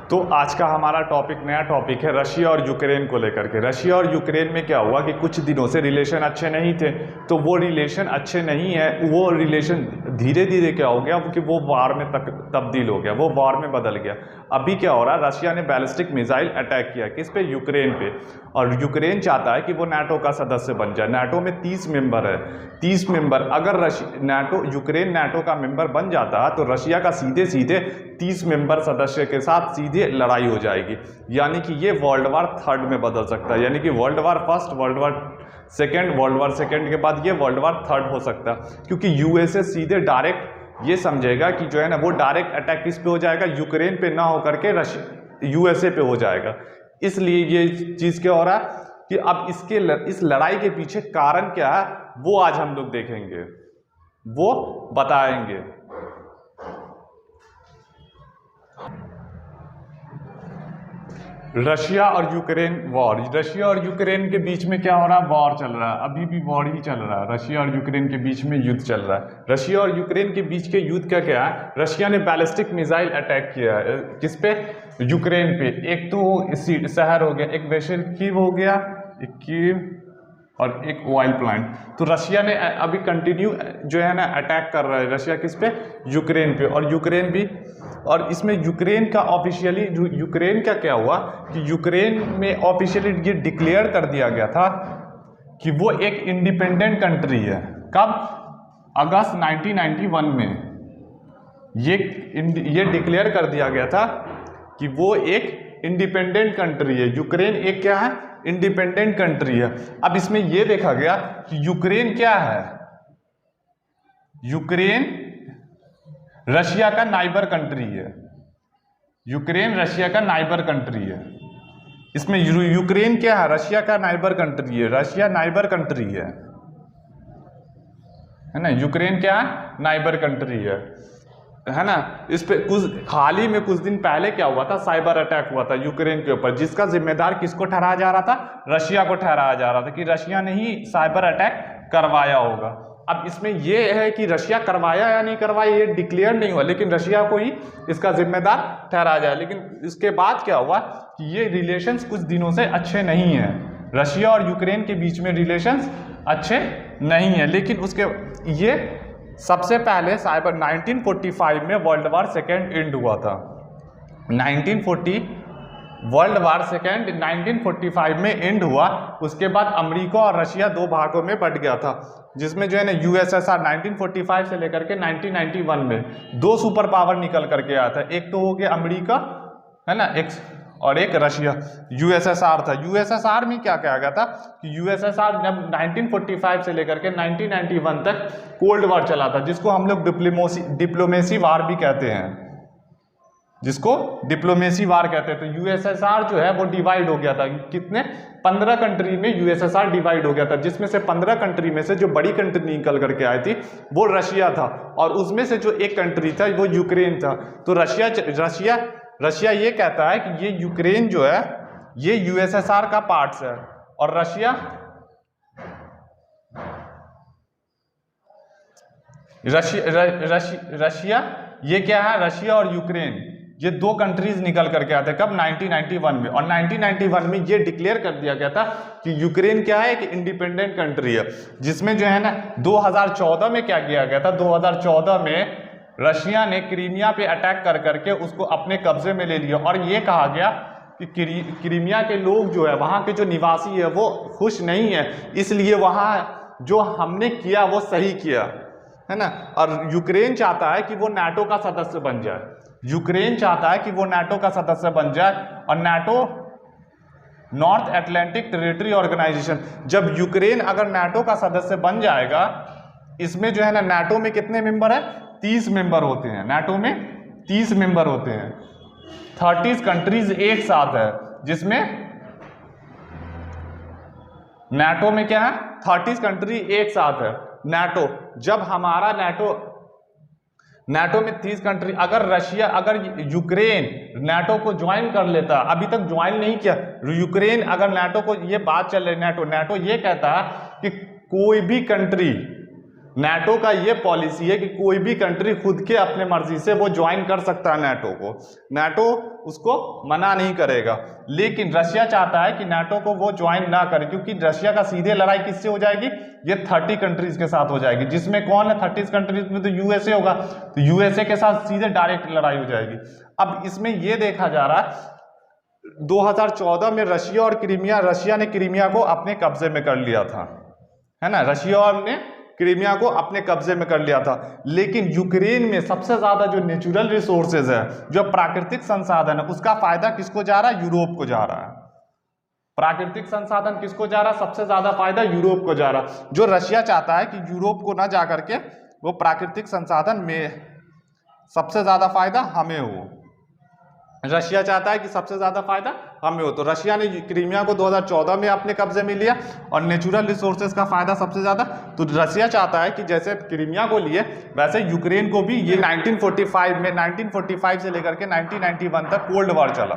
तो आज का हमारा नया टॉपिक है रशिया और यूक्रेन को लेकर के। रशिया और यूक्रेन में क्या हुआ कि कुछ दिनों से रिलेशन अच्छे नहीं थे, तो वो रिलेशन अच्छे नहीं है, वो रिलेशन धीरे धीरे क्या हो गया कि वो वार में तब्दील हो गया, वो वार में बदल गया। अभी क्या हो रहा है, रशिया ने बैलिस्टिक मिसाइल अटैक किया, किस पे? यूक्रेन पे। और यूक्रेन चाहता है कि वो नाटो का सदस्य बन जाए। नाटो में 30 मेंबर है, 30 मेंबर। अगर यूक्रेन नाटो का मेंबर बन जाता है तो रशिया का सीधे सीधे 30 मेंबर सदस्य के साथ सीधे लड़ाई हो जाएगी, यानी कि ये वर्ल्ड वार 3 में बदल सकता है, यानी कि world war first, world war second के बाद ये वर्ल्ड वार 3 हो सकता है, क्योंकि यूएसए सीधे डायरेक्ट ये समझेगा कि जो है ना वो डायरेक्ट अटैक किस पे हो जाएगा, यूक्रेन पे ना होकर के यूएसए पे हो जाएगा। इसलिए ये चीज़ क्या हो रहा है कि अब इस लड़ाई के पीछे कारण क्या है वो आज हम लोग देखेंगे, वो बताएंगे। रशिया और यूक्रेन वॉर, रशिया और यूक्रेन के बीच में क्या हो रहा है, वॉर चल रहा है, अभी भी वॉर ही चल रहा है। रशिया और यूक्रेन के बीच में युद्ध चल रहा है। रशिया और यूक्रेन के बीच के युद्ध का क्या है, रशिया ने बैलिस्टिक मिसाइल अटैक किया है, किस पे? यूक्रेन पे। एक तो शहर हो गया, एक वेसल कीव हो गया, एक कीव और एक ऑयल प्लांट। तो रशिया ने अभी कंटिन्यू जो है ना अटैक कर रहा है, रशिया किस पे? यूक्रेन पे। और यूक्रेन भी, और इसमें यूक्रेन का ऑफिशियली, यूक्रेन का क्या हुआ कि यूक्रेन में ऑफिशियली ये डिक्लेयर कर दिया गया था कि वो एक इंडिपेंडेंट कंट्री है। कब? अगस्त 1991 में ये डिक्लेयर कर दिया गया था कि वो एक इंडिपेंडेंट कंट्री है। यूक्रेन एक क्या है? इंडिपेंडेंट कंट्री है। अब इसमें यह देखा गया कि यूक्रेन क्या है, यूक्रेन रशिया का नाइबर कंट्री है। यूक्रेन रशिया का नाइबर कंट्री है। इसमें यूक्रेन क्या है? रशिया का नाइबर कंट्री है, रशिया नाइबर कंट्री है ना। यूक्रेन क्या है? नाइबर कंट्री है ना। इस पे हाल ही में कुछ दिन पहले क्या हुआ था, साइबर अटैक हुआ था यूक्रेन के ऊपर, जिसका जिम्मेदार किसको ठहराया जा रहा था? रशिया को ठहराया जा रहा था कि रशिया ने ही साइबर अटैक करवाया होगा। अब इसमें यह है कि रशिया करवाया या नहीं करवाया ये डिक्लेयर नहीं हुआ, लेकिन रशिया को ही इसका जिम्मेदार ठहराया जाए। लेकिन इसके बाद क्या हुआ कि ये रिलेशंस कुछ दिनों से अच्छे नहीं है, रशिया और यूक्रेन के बीच में रिलेशंस अच्छे नहीं है। लेकिन उसके ये सबसे पहले 1945 में वर्ल्ड वार सेकेंड एंड हुआ था। 1945 में एंड हुआ। उसके बाद अमेरिका और रशिया 2 भागों में बट गया था, जिसमें जो है ना यूएसएसआर 1945 से लेकर के 1991 में 2 सुपर पावर निकल करके आया था। एक तो हो गया अमेरिका है ना, एक रशिया। यूएसएसआर था। यूएसएसआर में क्या कहा गया था कि यूएसएसआर जब 1945 से लेकर के 1991 तक कोल्ड वार चला था, जिसको हम लोग डिप्लोमेसी वार भी कहते हैं, जिसको डिप्लोमेसी वार कहते हैं। तो यूएसएसआर जो है वो डिवाइड हो गया था, कितने? 15 कंट्री में यूएसएसआर डिवाइड हो गया था, जिसमें से 15 कंट्री में से जो बड़ी कंट्री निकल करके आई थी वो रशिया था, और उसमें से जो एक कंट्री था वो यूक्रेन था। तो रशिया ये कहता है कि ये यूक्रेन जो है ये यूएसएसआर का पार्ट्स है, और रशिया ये क्या है, रशिया और यूक्रेन ये 2 कंट्रीज निकल करके आते हैं। कब? 1991 में। और 1991 में ये डिक्लेयर कर दिया गया था कि यूक्रेन क्या है, एक इंडिपेंडेंट कंट्री है। जिसमें जो है ना 2014 में क्या किया गया था, 2014 में रशिया ने क्रीमिया पे अटैक कर करके उसको अपने कब्जे में ले लिया, और ये कहा गया कि क्रीमिया के लोग जो है, वहाँ के जो निवासी है वो खुश नहीं है, इसलिए वहाँ जो हमने किया वो सही किया है ना। और यूक्रेन चाहता है कि वो नाटो का सदस्य बन जाए, यूक्रेन चाहता है कि वो नाटो का सदस्य बन जाए। और NATO, north Atlantic territory organisation, जब यूक्रेन अगर नाटो का सदस्य बन जाएगा, इसमें जो है ना नाटो में कितने मेंबर है? 30 मेंबर होते हैं। नाटो में 30 मेंबर होते हैं, 30 कंट्रीज एक साथ है, जिसमें नाटो में क्या है, 30 कंट्री एक साथ है। नाटो, जब हमारा नाटो में 30 कंट्री, अगर यूक्रेन नाटो को ज्वाइन कर लेता, अभी तक ज्वाइन नहीं किया यूक्रेन, अगर नाटो को, ये बात चल रही नाटो ये कहता है कि कोई भी कंट्री नाटो का ये पॉलिसी है कि कोई भी कंट्री खुद के अपने मर्जी से वो ज्वाइन कर सकता है नाटो को, नाटो उसको मना नहीं करेगा। लेकिन रशिया चाहता है कि नाटो को वो ज्वाइन ना करे, क्योंकि रशिया का सीधे लड़ाई किससे हो जाएगी, ये 30 कंट्रीज के साथ हो जाएगी, जिसमें कौन है 30 कंट्रीज में तो यूएसए होगा, तो यूएसए के साथ सीधे डायरेक्ट लड़ाई हो जाएगी। अब इसमें ये देखा जा रहा है 2014 में रशिया और क्रीमिया, रशिया ने क्रीमिया को अपने कब्जे में कर लिया था, है ना, रशिया ने क्रीमिया को अपने कब्जे में कर लिया था। लेकिन यूक्रेन में सबसे ज्यादा जो नेचुरल रिसोर्सेज है, जो प्राकृतिक संसाधन है, उसका फायदा किसको जा रहा है, यूरोप को जा रहा है। प्राकृतिक संसाधन किसको जा रहा है, सबसे ज्यादा फायदा यूरोप को जा रहा है। जो रशिया चाहता है कि यूरोप को ना जा करके वो प्राकृतिक संसाधन में सबसे ज्यादा फायदा हमें हो, रशिया चाहता है कि सबसे ज्यादा फायदा हमें हो। तो रशिया ने क्रीमिया को 2014 में अपने कब्जे में लिया और नेचुरल रिसोर्सेज का फायदा सबसे ज्यादा, तो रशिया चाहता है कि जैसे क्रीमिया को लिए वैसे यूक्रेन को भी। ये 1945 से लेकर के 1991 तक कोल्ड वॉर चला,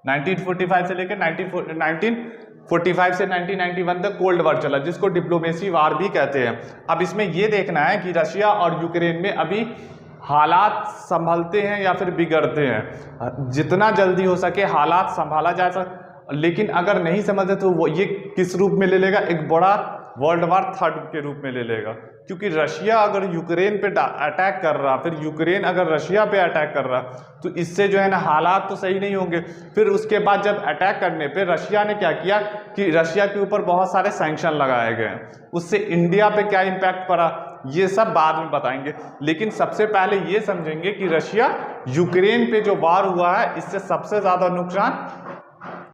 1945 से लेकर 1945 से 1991 तक कोल्ड वॉर चला, जिसको डिप्लोमेसी वार भी कहते हैं। अब इसमें यह देखना है कि रशिया और यूक्रेन में अभी हालात संभलते हैं या फिर बिगड़ते हैं। जितना जल्दी हो सके हालात संभाला जा सके, लेकिन अगर नहीं समझते तो वो ये किस रूप में ले लेगा, एक बड़ा वर्ल्ड वार 3 के रूप में ले लेगा। क्योंकि रशिया अगर यूक्रेन पे अटैक कर रहा, फिर यूक्रेन अगर रशिया पे अटैक कर रहा, तो इससे जो है ना हालात तो सही नहीं होंगे। फिर उसके बाद जब अटैक करने पे रशिया ने क्या किया कि रशिया के ऊपर बहुत सारे सैंक्शन लगाए गए, उससे इंडिया पे क्या इम्पैक्ट पड़ा, ये सब बाद में बताएंगे। लेकिन सबसे पहले ये समझेंगे कि रशिया यूक्रेन पे जो वार हुआ है, इससे सबसे ज्यादा नुकसान